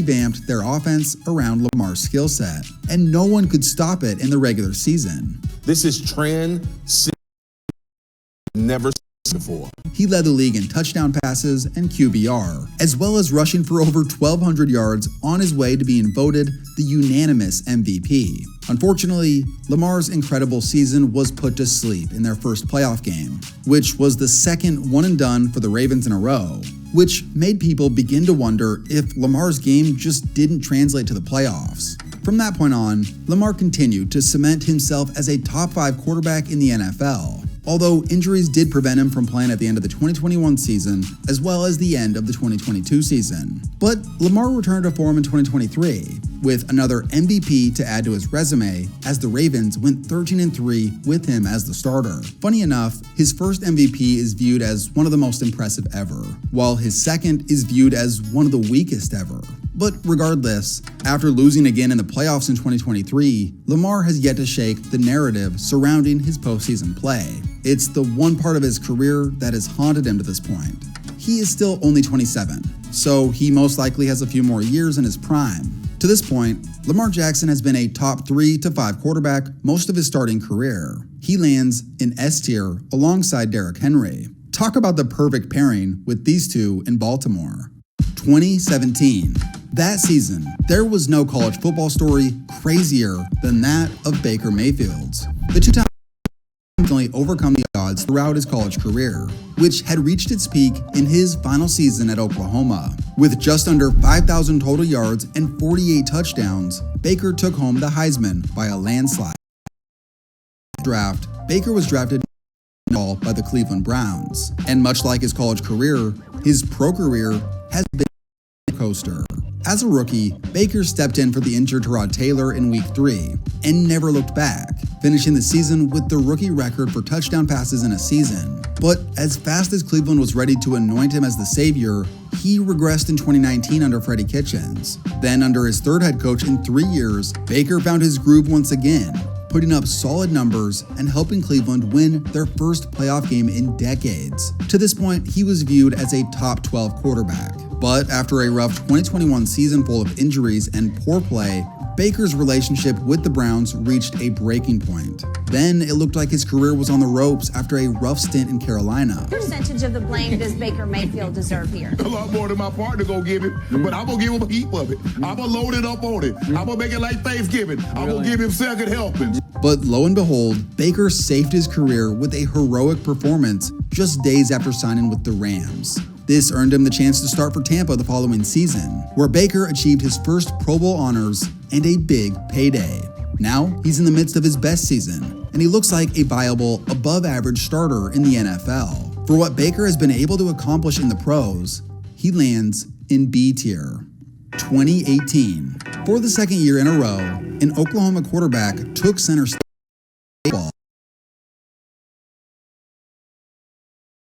revamped their offense around Lamar's skill set, and no one could stop it in the regular season. This is trend never seen before. He led the league in touchdown passes and QBR, as well as rushing for over 1,200 yards on his way to being voted the unanimous MVP. Unfortunately, Lamar's incredible season was put to sleep in their first playoff game, which was the second one and done for the Ravens in a row, which made people begin to wonder if Lamar's game just didn't translate to the playoffs. From that point on, Lamar continued to cement himself as a top 5 quarterback in the NFL, although injuries did prevent him from playing at the end of the 2021 season as well as the end of the 2022 season. But Lamar returned to form in 2023 with another MVP to add to his resume as the Ravens went 13-3 with him as the starter. Funny enough, his first MVP is viewed as one of the most impressive ever, while his second is viewed as one of the weakest ever. But regardless, after losing again in the playoffs in 2023, Lamar has yet to shake the narrative surrounding his postseason play. It's the one part of his career that has haunted him to this point. He is still only 27, so he most likely has a few more years in his prime. To this point, Lamar Jackson has been a top 3 to 5 quarterback most of his starting career. He lands in S tier alongside Derrick Henry. Talk about the perfect pairing with these two in Baltimore. 2017. That season, there was no college football story crazier than that of Baker Mayfield's. The two-time overcome the odds throughout his college career, which had reached its peak in his final season at Oklahoma. With just under 5,000 total yards and 48 touchdowns, Baker took home the Heisman by a landslide. Draft, Baker was drafted by the Cleveland Browns, and much like his college career, his pro career has been a coaster. As a rookie, Baker stepped in for the injured Tyrod Taylor in Week 3 and never looked back, finishing the season with the rookie record for touchdown passes in a season. But as fast as Cleveland was ready to anoint him as the savior, he regressed in 2019 under Freddie Kitchens. Then under his third head coach in 3 years, Baker found his groove once again, putting up solid numbers and helping Cleveland win their first playoff game in decades. To this point, he was viewed as a top 12 quarterback. But after a rough 2021 season full of injuries and poor play, Baker's relationship with the Browns reached a breaking point. Then it looked like his career was on the ropes after a rough stint in Carolina. What percentage of the blame does Baker Mayfield deserve here? A lot more than my partner gonna give him, but I'm gonna give him a heap of it. I'm gonna load it up on it. I'm gonna make it like Thanksgiving. I'm gonna give him second helpings. But lo and behold, Baker saved his career with a heroic performance just days after signing with the Rams. This earned him the chance to start for Tampa the following season, where Baker achieved his first Pro Bowl honors and a big payday. Now, he's in the midst of his best season, and he looks like a viable, above-average starter in the NFL. For what Baker has been able to accomplish in the pros, he lands in B tier. 2018. For the second year in a row, an Oklahoma quarterback took center stage.